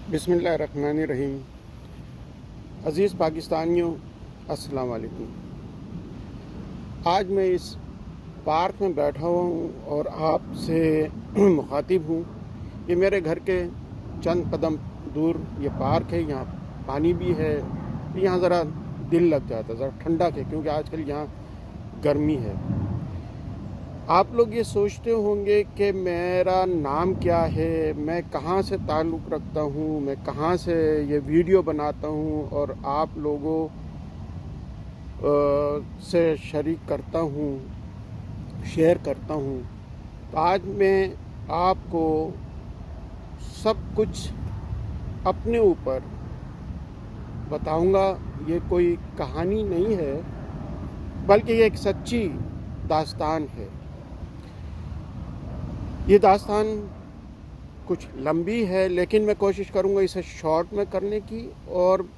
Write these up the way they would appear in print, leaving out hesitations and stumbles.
बिस्मिल्लाहिर्रहमानिर्रहीम। अज़ीज़ पाकिस्तानियों, अस्सलाम वालेकुम। आज मैं इस पार्क में बैठा हुआ हूँ और आपसे मुखातिब हूँ। ये मेरे घर के चंद कदम दूर ये पार्क है। यहाँ पानी भी है। यहाँ ज़रा दिल लग जाता है, ज़रा ठंडक है, क्योंकि आजकल यहाँ गर्मी है। आप लोग ये सोचते होंगे कि मेरा नाम क्या है, मैं कहाँ से ताल्लुक़ रखता हूँ, मैं कहाँ से ये वीडियो बनाता हूँ और आप लोगों से शरीक करता हूँ, शेयर करता हूँ। तो आज मैं आपको सब कुछ अपने ऊपर बताऊँगा। ये कोई कहानी नहीं है, बल्कि ये एक सच्ची दास्तान है। ये दास्तान कुछ लंबी है, लेकिन मैं कोशिश करूँगा इसे शॉर्ट में करने की, और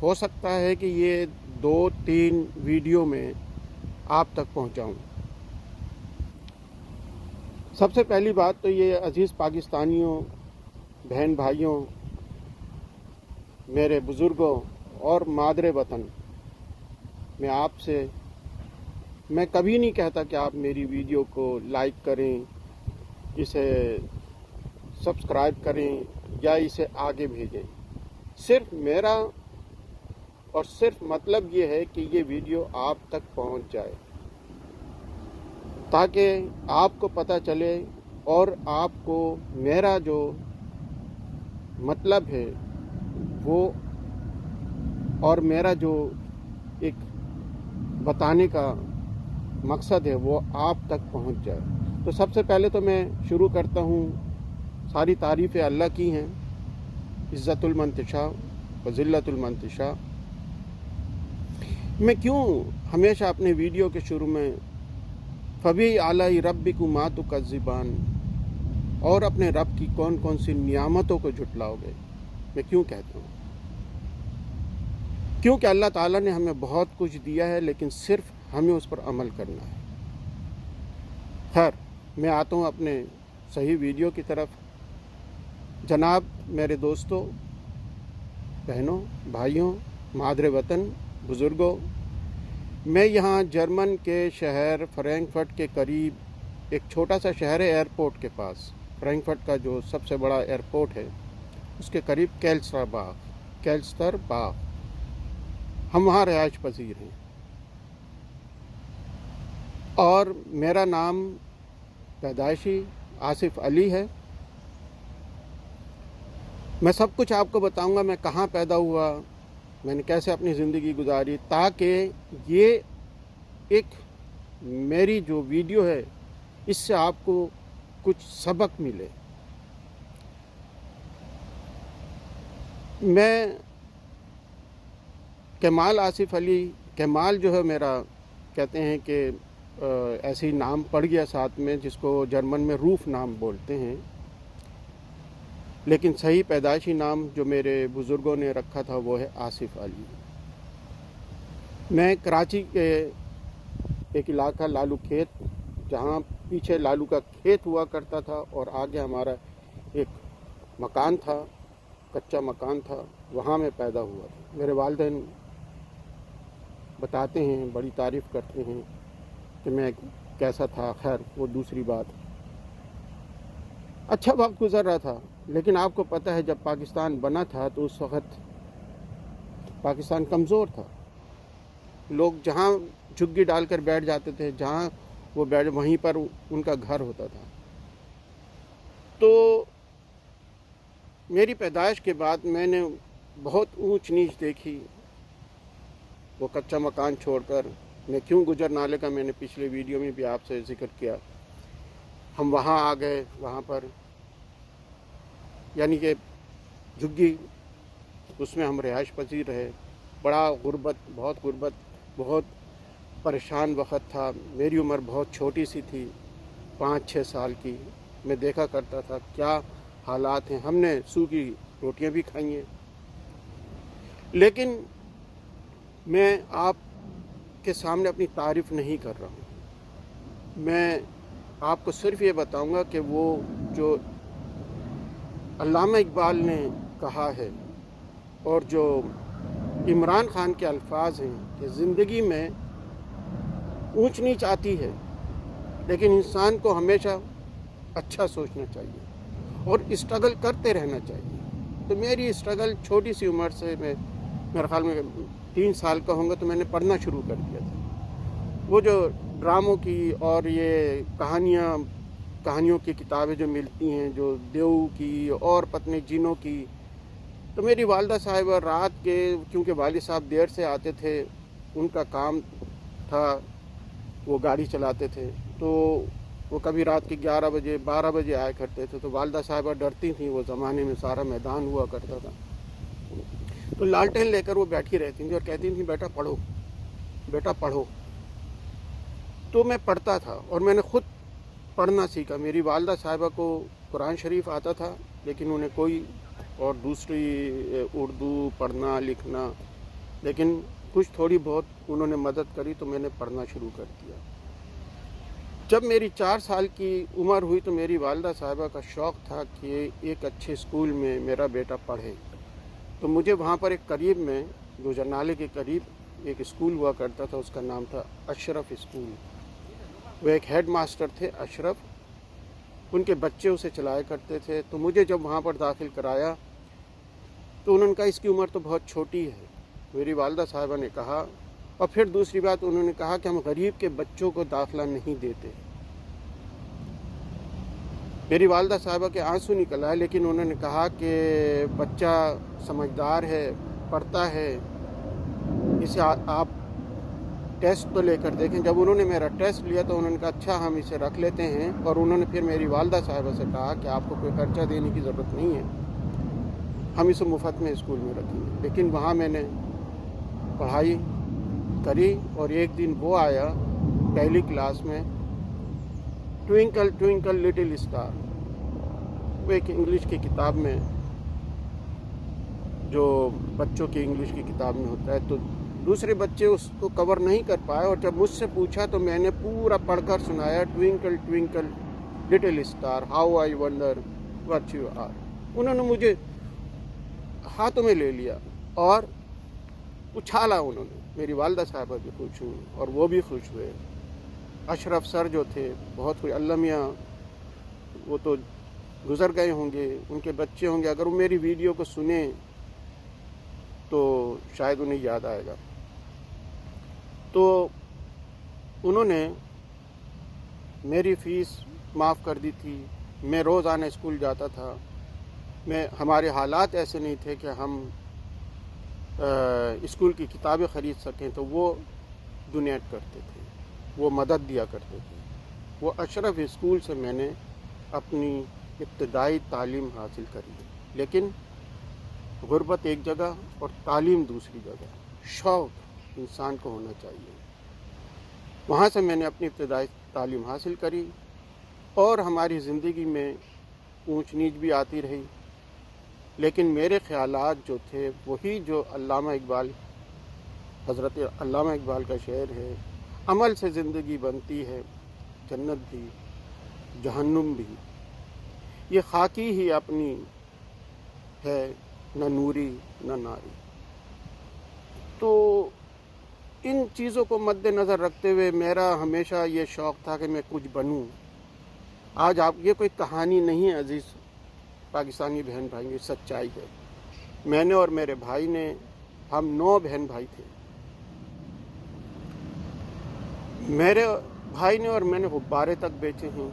हो सकता है कि ये 2-3 वीडियो में आप तक पहुँचाऊँ। सबसे पहली बात तो ये अज़ीज़ पाकिस्तानियों, बहन भाइयों, मेरे बुज़ुर्गों और मादरे वतन, मैं कभी नहीं कहता कि आप मेरी वीडियो को लाइक करें, इसे सब्सक्राइब करें या इसे आगे भेजें। सिर्फ मेरा और सिर्फ मतलब ये है कि ये वीडियो आप तक पहुंच जाए, ताकि आपको पता चले और आपको मेरा जो मतलब है वो, और मेरा जो एक बताने का मकसद है वो आप तक पहुंच जाए। तो सबसे पहले तो मैं शुरू करता हूँ। सारी तारीफ़ें अल्लाह की हैं। इज़्ज़तुल मन तशा व ज़िल्लतुल मन तशा। मैं क्यों हमेशा अपने वीडियो के शुरू में फ़बी आलाई रब्बिकुम मा तुकज़्ज़िबान, और अपने रब की कौन कौन सी नियामतों को झुटलाओगे, मैं क्यों कहता हूँ? क्योंकि अल्लाह ताला ने हमें बहुत कुछ दिया है, लेकिन सिर्फ हमें उस पर अमल करना है। खैर, मैं आता हूँ अपने सही वीडियो की तरफ। जनाब मेरे दोस्तों, बहनों, भाइयों, मादरे वतन, बुज़ुर्गों, मैं यहाँ जर्मन के शहर फ्रैंकफर्ट के करीब एक छोटा सा शहर है, एयरपोर्ट के पास। फ्रैंकफर्ट का जो सबसे बड़ा एयरपोर्ट है उसके करीब कैल्स्टर बाग, हम वहाँ रिहाइश पजीर हैं। और मेरा नाम पैदाइशी आसिफ अली है। मैं सब कुछ आपको बताऊंगा, मैं कहाँ पैदा हुआ, मैंने कैसे अपनी ज़िंदगी गुजारी, ताकि ये एक मेरी जो वीडियो है इससे आपको कुछ सबक मिले। मैं कमाल आसिफ अली, कमाल जो है मेरा, कहते हैं कि ऐसे ही नाम पड़ गया साथ में, जिसको जर्मन में रूफ नाम बोलते हैं, लेकिन सही पैदाइशी नाम जो मेरे बुज़ुर्गों ने रखा था वो है आसिफ अली। मैं कराची के एक इलाका लालू खेत, जहाँ पीछे लालू का खेत हुआ करता था और आगे हमारा एक मकान था, कच्चा मकान था, वहाँ मैं पैदा हुआ था। मेरे वालिदैन बताते हैं, बड़ी तारीफ़ करते हैं कि मैं कैसा था। खैर, वो दूसरी बात। अच्छा वक्त गुज़र रहा था, लेकिन आपको पता है जब पाकिस्तान बना था तो उस वक़्त पाकिस्तान कमज़ोर था। लोग जहाँ झुग्गी डालकर बैठ जाते थे, जहाँ वो बैठ, वहीं पर उनका घर होता था। तो मेरी पैदाइश के बाद मैंने बहुत ऊंच नीच देखी। वो कच्चा मकान छोड़कर मैं क्यों गुजर नाले का मैंने पिछले वीडियो में भी आपसे जिक्र किया। हम वहाँ आ गए, वहाँ पर यानी कि झुग्गी, उसमें हम रिहाइश पजीर रहे। बड़ा गुर्बत, बहुत परेशान वक़्त था। मेरी उम्र बहुत छोटी सी थी, 5-6 साल की। मैं देखा करता था क्या हालात हैं। हमने सूखी रोटियां भी खाई हैं। लेकिन मैं आपके सामने अपनी तारीफ़ नहीं कर रहा हूँ। मैं आपको सिर्फ़ ये बताऊँगा कि वो जो अल्लामा इकबाल ने کہا ہے اور جو عمران خان کے الفاظ ہیں کہ زندگی میں اونچ نیچ آتی ہے لیکن انسان کو ہمیشہ اچھا سوچنا چاہیے اور اسٹرگل کرتے رہنا چاہیے. تو میری اسٹرگل چھوٹی سی عمر سے، میں میرے خیال میں 3 سال کا ہوں گا تو میں نے پڑھنا شروع کر دیا تھا. وہ جو ڈراموں کی اور یہ کہانیوں کی کتابیں جو ملتی ہیں، جو دیو کی اور پتنے جنوں کی، تو میری والدہ صاحبہ رات کے، کیونکہ والد صاحب دیر سے آتے تھے، ان کا کام تھا، وہ گاڑی چلاتے تھے، تو وہ کبھی رات کے 11 بجے 12 بجے آیا کرتے تھے. تو والدہ صاحبہ ڈرتی تھیں، وہ زمانے میں سارا میدان ہوا کرتا تھا، تو لالٹین لے کر وہ بیٹھی رہتی تھیں اور کہتی تھیں بیٹا پڑھو، بیٹا پڑھو. تو میں پڑھتا تھا اور میں نے خود پڑھنا سیکھا. میری والدہ صاحبہ کو قرآن شریف آتا تھا لیکن انہیں کوئی اور دوسری اردو پڑھنا لکھنا، لیکن کچھ تھوڑی بہت انہوں نے مدد کری تو میں نے پڑھنا شروع کر دیا. جب میری 4 سال کی عمر ہوئی تو میری والدہ صاحبہ کا شوق تھا کہ ایک اچھے اسکول میں میرا بیٹا پڑھے. تو مجھے وہاں پر ایک قریب میں، گوجر نالے کے قریب ایک اسکول ہوا کرتا تھا، اس کا نام تھا اشرف اسکول. وہ ایک ہیڈ ماسٹر تھے اشرف، ان کے بچے اسے چلایا کرتے تھے. تو مجھے جب وہاں پر داخل کرایا تو انہوں نے کہا اس کی عمر تو بہت چھوٹی ہے. میری والدہ صاحبہ نے کہا، اور پھر دوسری بات انہوں نے کہا کہ ہم غریب کے بچوں کو داخلہ نہیں دیتے. میری والدہ صاحبہ کے آنسو نکل آئے، لیکن انہوں نے کہا کہ بچہ سمجھدار ہے، پڑھتا ہے، اسے آپ ٹیسٹ تو لے کر دیکھیں. جب انہوں نے میرا ٹیسٹ لیا تو انہوں نے کہا اچھا ہم اسے رکھ لیتے ہیں. اور انہوں نے پھر میری والدہ صاحبہ سے کہا کہ آپ کو کوئی خرچہ دینے کی ضرورت نہیں ہے، ہم اسے مفت میں اسکول میں رکھیں گے. لیکن وہاں میں نے پڑھائی کری اور ایک دن وہ آیا پہلی کلاس میں، ٹوئنکل ٹوئنکل لٹل اسٹار، وہ ایک انگلش کی کتاب میں، جو بچوں کی انگلش کی کتاب میں ہوتا ہے. تو دوسرے بچے اس کو کور نہیں کر پائے اور جب مجھ سے پوچھا تو میں نے پورا پڑھ کر سنایا، twinkle twinkle little star how I wonder what you are. انہوں نے مجھے ہاتھوں میں لے لیا اور اچھالا. انہوں نے، میری والدہ صاحبہ بھی خوش ہوئی اور وہ بھی خوش ہوئے. اشرف سر جو تھے بہت خوش، اللہ میاں وہ تو گزر گئے ہوں گے، ان کے بچے ہوں گے، اگر وہ میری ویڈیو کو سنیں تو شاید انہیں یاد آئے گا. تو انہوں نے میری فیس معاف کر دی تھی. میں روزانہ اسکول جاتا تھا. ہمارے حالات ایسے نہیں تھے کہ ہم اسکول کی کتابیں خرید سکیں، تو وہ ڈونیٹ کرتے تھے، وہ مدد دیا کرتے تھے. وہ اشرف اسکول سے میں نے اپنی ابتدائی تعلیم حاصل کری. لیکن غربت ایک جگہ اور تعلیم دوسری جگہ، شوق انسان کو ہونا چاہیے. وہاں سے میں نے اپنی ابتدائی تعلیم حاصل کری اور ہماری زندگی میں اونچ نیچ بھی آتی رہی، لیکن میرے خیالات جو تھے وہی جو علامہ اقبال، حضرت علامہ اقبال کا شعر ہے، عمل سے زندگی بنتی ہے جنت بھی جہنم بھی، یہ خاکی ہی اپنی ہے نہ نوری نہ ناری. تو ان چیزوں کو مد نظر رکھتے ہوئے میرا ہمیشہ یہ شوق تھا کہ میں کچھ بنوں. آج آپ، یہ کوئی کہانی نہیں ہے عزیز پاکستانی بہن بھائی، یہ سچائی ہے. میں نے اور میرے بھائی نے، ہم 9 بہن بھائی تھے. میرے بھائی نے اور میں نے غبارے تک بیچے ہیں،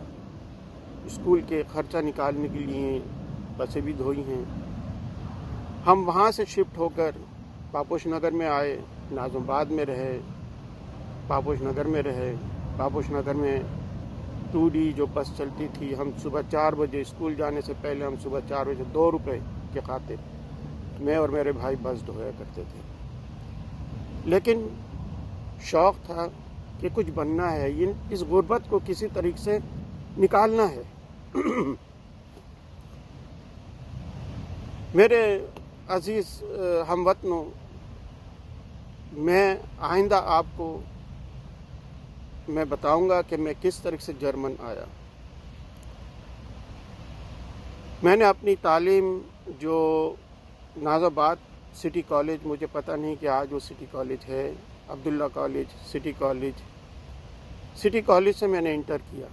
اسکول کے خرچہ نکالنے کے لیے بسیں بھی دھوئی ہیں. ہم وہاں سے شفٹ ہو کر پاپوش نگر میں آئے، ناظم آباد میں رہے، پاپوش نگر میں رہے. پاپوش نگر میں 2D جو بس چلتی تھی، ہم صبح 4 بجے اسکول جانے سے پہلے، ہم صبح 4 بجے 2 روپے کے خاطر میں اور میرے بھائی بس دھویا کرتے تھے. لیکن شوق تھا کہ کچھ بننا ہے، اس غربت کو کسی طریقے سے نکالنا ہے. میرے عزیز ہم وطنوں، میں آئندہ آپ کو میں بتاؤں گا کہ میں کس طرح سے جرمن آیا. میں نے اپنی تعلیم جو नाज़ाबाद सिटी कॉलेज, मुझे पता नहीं कि आज वो सिटी कॉलेज है, अब्दुल्ला कॉलेज, सिटी कॉलेज से मैंने इंटर किया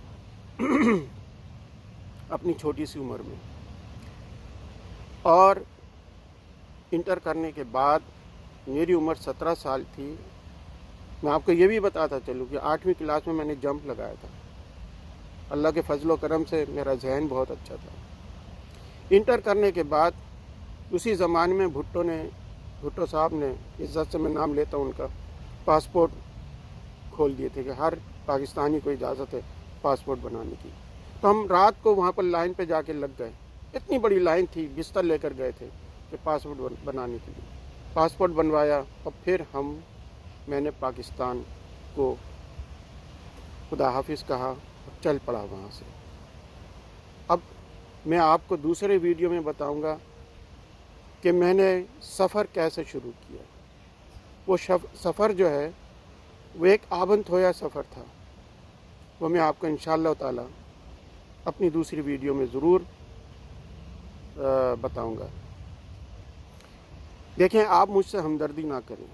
अपनी छोटी सी उम्र में। और इंटर करने के बाद मेरी उम्र 17 साल थी। मैं आपको ये भी बताता चलूँ कि 8वीं क्लास में मैंने जंप लगाया था। अल्लाह के फजल व करम से मेरा जहन बहुत अच्छा था। इंटर करने के बाद उसी ज़माने में भुट्टो साहब ने, इज्जत से मैं नाम लेता हूँ उनका, पासपोर्ट खोल दिए थे कि हर पाकिस्तानी को इजाज़त है पासपोर्ट बनाने की। तो हम रात को वहाँ पर लाइन पे जाके लग गए। इतनी बड़ी लाइन थी, बिस्तर लेकर गए थे कि पासपोर्ट बनाने के लिए। पासपोर्ट बनवाया और फिर मैंने पाकिस्तान को खुदा हाफिज़ कहा और चल पड़ा वहाँ से। अब मैं आपको दूसरे वीडियो में बताऊंगा कि मैंने सफ़र कैसे शुरू किया। वो सफ़र जो है वो एक आबंद होया सफ़र था। वो मैं आपको इंशाअल्लाह ताला अपनी दूसरी वीडियो में ज़रूर बताऊंगा। देखें, आप मुझसे हमदर्दी ना करें,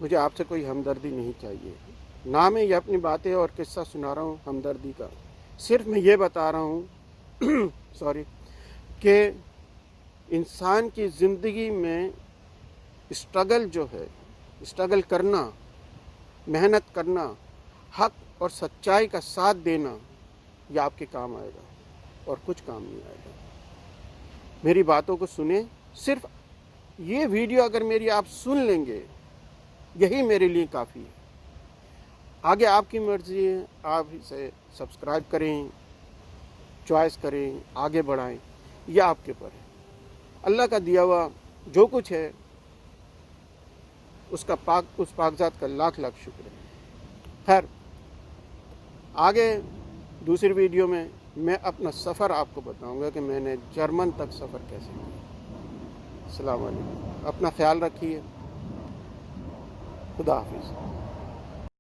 मुझे आपसे कोई हमदर्दी नहीं चाहिए। ना मैं ये अपनी बातें और किस्सा सुना रहा हूँ हमदर्दी का, सिर्फ मैं ये बता रहा हूँ सॉरी, कि इंसान की ज़िंदगी में स्ट्रगल जो है, स्ट्रगल करना, मेहनत करना, हक और सच्चाई का साथ देना, ये आपके काम आएगा और कुछ काम नहीं आएगा। मेरी बातों को सुने, सिर्फ ये वीडियो अगर मेरी आप सुन लेंगे यही मेरे लिए काफ़ी है। आगे आपकी मर्ज़ी है, आप इसे सब्सक्राइब करें, चॉइस करें, आगे बढ़ाएं, यह आपके ऊपर है। अल्लाह का दिया हुआ जो कुछ है उसका उस पाकज़ात का लाख लाख शुक्र है। खैर, आगे दूसरी वीडियो में मैं अपना सफ़र आपको बताऊंगा कि मैंने जर्मन तक सफ़र कैसे किया। अस्सलाम वालेकुम, अपना ख्याल रखिए, खुदा हाफिज़।